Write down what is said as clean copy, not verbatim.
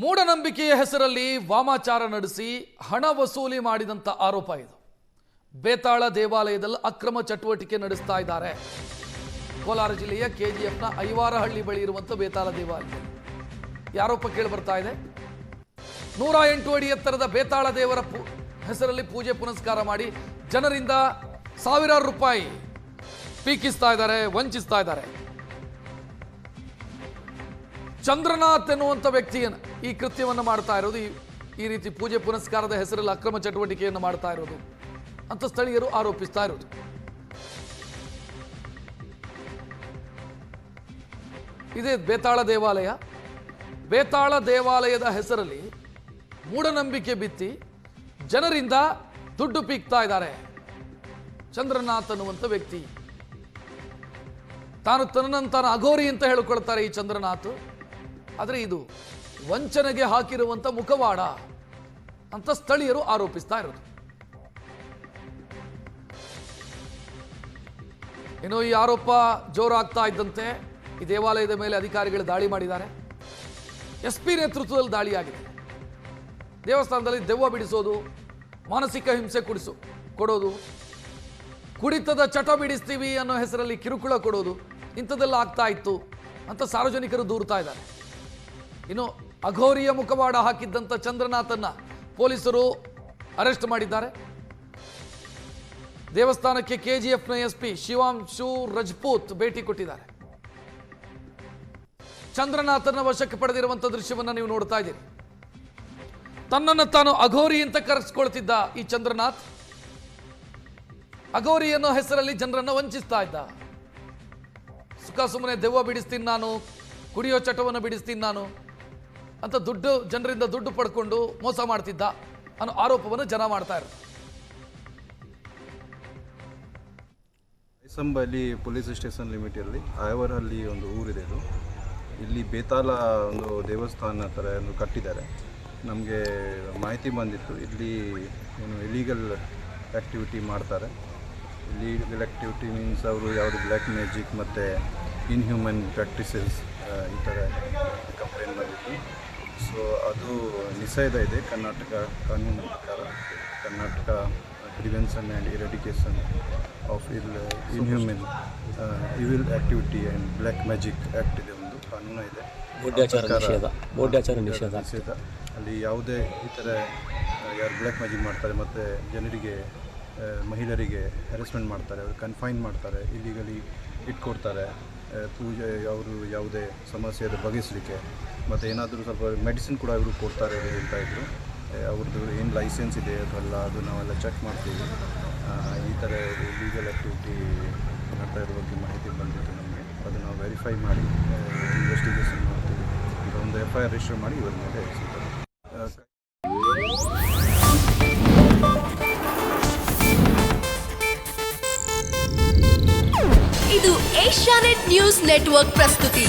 ಮೂಢನಂಬಿಕೆಯ ಹೆಸರಲ್ಲಿ ವಾಮಾಚಾರ ನಡೆಸಿ ಹಣ ವಸೂಲಿ ಮಾಡಿದಂತ ಆರೋಪ ಇದು. ಬೇತಾಳ ದೇವಾಲಯದಲ್ಲಿ ಅಕ್ರಮ ಚಟುವಟಿಕೆ ನಡೆಸ್ತಾ ಇದ್ದಾರೆ. ಕೋಲಾರ ಜಿಲ್ಲೆಯ ಕೆಜಿಎಫ್ನ ಐವಾರಹಳ್ಳಿ ಬಳಿ ಇರುವಂತ ಬೇತಾಳ ದೇವಾಲಯ ಆರೋಪ ಕೇಳಿ ಬರ್ತಾ ಇದೆ. 108 ಅಡಿ ಎತ್ತರದ ಬೇತಾಳ ದೇವರ ಹೆಸರಲ್ಲಿ ಪೂಜೆ ಪುನಸ್ಕಾರ ಮಾಡಿ ಜನರಿಂದ ಸಾವಿರಾರು ರೂಪಾಯಿ ಪೀಕಿಸ್ತಾ ಇದ್ದಾರೆ, ವಂಚಿಸ್ತಾ ಇದ್ದಾರೆ. ಚಂದ್ರನಾಥ್ ಎನ್ನುವಂಥ ವ್ಯಕ್ತಿಯನ್ನು ಈ ಕೃತ್ಯವನ್ನು ಮಾಡ್ತಾ ಇರೋದು, ಈ ರೀತಿ ಪೂಜೆ ಪುನಸ್ಕಾರದ ಹೆಸರಲ್ಲಿ ಅಕ್ರಮ ಚಟುವಟಿಕೆಯನ್ನು ಮಾಡ್ತಾ ಇರೋದು ಅಂತ ಸ್ಥಳೀಯರು ಆರೋಪಿಸ್ತಾ ಇರೋದು. ಇದೇ ಬೇತಾಳ ದೇವಾಲಯ. ಬೇತಾಳ ದೇವಾಲಯದ ಹೆಸರಲ್ಲಿ ಮೂಢನಂಬಿಕೆ ಬಿತ್ತಿ ಜನರಿಂದ ದುಡ್ಡು ಪೀಕ್ತಾ ಇದ್ದಾರೆ. ಚಂದ್ರನಾಥ್ ಅನ್ನುವಂಥ ವ್ಯಕ್ತಿ ತನ್ನಂತಾನು ಅಘೋರಿ ಅಂತ ಹೇಳಿಕೊಳ್ತಾರೆ ಈ ಚಂದ್ರನಾಥ್. ಆದರೆ ಇದು ವಂಚನೆಗೆ ಹಾಕಿರುವಂಥ ಮುಖವಾಡ ಅಂತ ಸ್ಥಳೀಯರು ಆರೋಪಿಸ್ತಾ ಇರೋದು. ಇನ್ನು ಈ ಆರೋಪ ಜೋರಾಗ್ತಾ ಇದ್ದಂತೆ ಈ ದೇವಾಲಯದ ಮೇಲೆ ಅಧಿಕಾರಿಗಳು ದಾಳಿ ಮಾಡಿದ್ದಾರೆ. SP ನೇತೃತ್ವದಲ್ಲಿ ದಾಳಿಯಾಗಿದೆ. ದೇವಸ್ಥಾನದಲ್ಲಿ ದೆವ್ವ ಬಿಡಿಸೋದು, ಮಾನಸಿಕ ಹಿಂಸೆ ಕೊಡೋದು, ಕುಡಿತದ ಚಟ ಬಿಡಿಸ್ತೀವಿ ಅನ್ನೋ ಹೆಸರಲ್ಲಿ ಕಿರುಕುಳ ಕೊಡೋದು, ಇಂಥದ್ದೆಲ್ಲ ಆಗ್ತಾ ಇತ್ತು ಅಂತ ಸಾರ್ವಜನಿಕರು ದೂರ್ತಾ ಇದ್ದಾರೆ. ಇನ್ನು ಅಘೋರಿಯ ಮುಖವಾಡ ಹಾಕಿದ್ದಂಥ ಚಂದ್ರನಾಥನ್ನ ಪೊಲೀಸರು ಅರೆಸ್ಟ್ ಮಾಡಿದ್ದಾರೆ. ದೇವಸ್ಥಾನಕ್ಕೆ KGFನ SP ಶಿವಾಂಶು ರಜಪೂತ್ ಭೇಟಿ ಕೊಟ್ಟಿದ್ದಾರೆ. ಚಂದ್ರನಾಥನ ವಶಕ್ಕೆ ಪಡೆದಿರುವಂಥ ದೃಶ್ಯವನ್ನು ನೀವು ನೋಡ್ತಾ ಇದ್ದೀರಿ. ತನ್ನನ್ನು ತಾನು ಅಘೋರಿ ಅಂತ ಕರೆಸ್ಕೊಳ್ತಿದ್ದ ಈ ಚಂದ್ರನಾಥ್ ಅಘೋರಿ ಅನ್ನೋ ಹೆಸರಲ್ಲಿ ಜನರನ್ನು ವಂಚಿಸ್ತಾ ಇದ್ದ. ಸುಖ ಸುಮ್ಮನೆ ದೆವ್ವ ಬಿಡಿಸ್ತೀನಿ ನಾನು, ಕುಡಿಯೋ ಚಟವನ್ನು ಬಿಡಿಸ್ತೀನಿ ನಾನು ಅಂತ ಜನರಿಂದ ದುಡ್ಡು ಪಡ್ಕೊಂಡು ಮೋಸ ಮಾಡ್ತಿದ್ದ ಅನ್ನೋ ಆರೋಪವನ್ನು ಜನ ಮಾಡ್ತಾ ಇರೋದು. ಐಸಂಬಲ್ಲಿ ಪೊಲೀಸ್ ಸ್ಟೇಷನ್ ಲಿಮಿಟಲ್ಲಿ ಐವರಹಳ್ಳಿ ಒಂದು ಊರಿದೆ. ಇದು ಇಲ್ಲಿ ಬೇತಾಳ ಒಂದು ದೇವಸ್ಥಾನ ಥರ ಒಂದು ಕಟ್ಟಿದ್ದಾರೆ. ನಮಗೆ ಮಾಹಿತಿ ಬಂದಿತ್ತು ಇಲ್ಲಿ ಏನು ಇಲೀಗಲ್ ಆ್ಯಕ್ಟಿವಿಟಿ ಮಾಡ್ತಾರೆ. ಇಲೀಗಲ್ ಆ್ಯಕ್ಟಿವಿಟಿ ಮೀನ್ಸ್ ಅವರು ಯಾವುದು ಬ್ಲ್ಯಾಕ್ ಮ್ಯಾಜಿಕ್ ಮತ್ತು ಇನ್ಹ್ಯೂಮನ್ ಪ್ರಾಕ್ಟೀಸಸ್ ಈ ಥರ ಕಂಪ್ಲೇಂಟ್ ಬಂದಿತ್ತು. ಸೊ ಅದು ನಿಷೇಧ ಇದೆ ಕರ್ನಾಟಕ ಕಾನೂನು ಪ್ರಕಾರ. Karnataka prevention and eradication of inhuman evil activity and black magic act ಇದೆ, ಒಂದು ಕಾನೂನು ಇದೆ. ನಿಷೇಧ ಅಲ್ಲಿ ಯಾವುದೇ ಈ ಥರ ಯಾರು ಬ್ಲ್ಯಾಕ್ ಮ್ಯಾಜಿಕ್ ಮಾಡ್ತಾರೆ ಮತ್ತು ಜನರಿಗೆ ಮಹಿಳೆಯರಿಗೆ ಹ್ಯಾರೆಸ್ಮೆಂಟ್ ಮಾಡ್ತಾರೆ, ಅವರು ಕನ್ಫೈನ್ ಮಾಡ್ತಾರೆ, ಇಲ್ಲಿಗಲಿ ಇಟ್ಕೊಡ್ತಾರೆ, ಪೂಜೆ ಅವರು ಯಾವುದೇ ಸಮಸ್ಯೆ ಬಗೆಹರಿಸಲಿಕ್ಕೆ ಮತ್ತು ಏನಾದರೂ ಸ್ವಲ್ಪ ಮೆಡಿಸಿನ್ ಕೂಡ ಇವರು ಕೊಡ್ತಾರೆ ಹೇಳ್ತಾ ಇದ್ರು. ಅವ್ರದ್ದು ಏನು ಲೈಸೆನ್ಸ್ ಇದೆ ಅದೆಲ್ಲ ಅದು ನಾವೆಲ್ಲ ಚೆಕ್ ಮಾಡ್ತೀವಿ. ಈ ಥರ ಲೀಗಲ್ ಆ್ಯಕ್ಟಿವಿಟಿ ಮಾಡ್ತಾ ಇರೋ ಬಗ್ಗೆ ಮಾಹಿತಿ ಬಂದಿತ್ತು ನಮಗೆ. ಅದು ನಾವು ವೆರಿಫೈ ಮಾಡಿ ಇನ್ವೆಸ್ಟಿಗೇಷನ್ ಮಾಡ್ತೀವಿ. ಈಗ ಒಂದು FIR ರಿಜಿಸ್ಟರ್ ಮಾಡಿ ಇವ್ರ ಮೇಲೆ ಇದು ಏಷ್ಯಾನೆಟ್ ನ್ಯೂಸ್ ನೆಟ್ವರ್ಕ್ ಪ್ರಸ್ತುತಿ.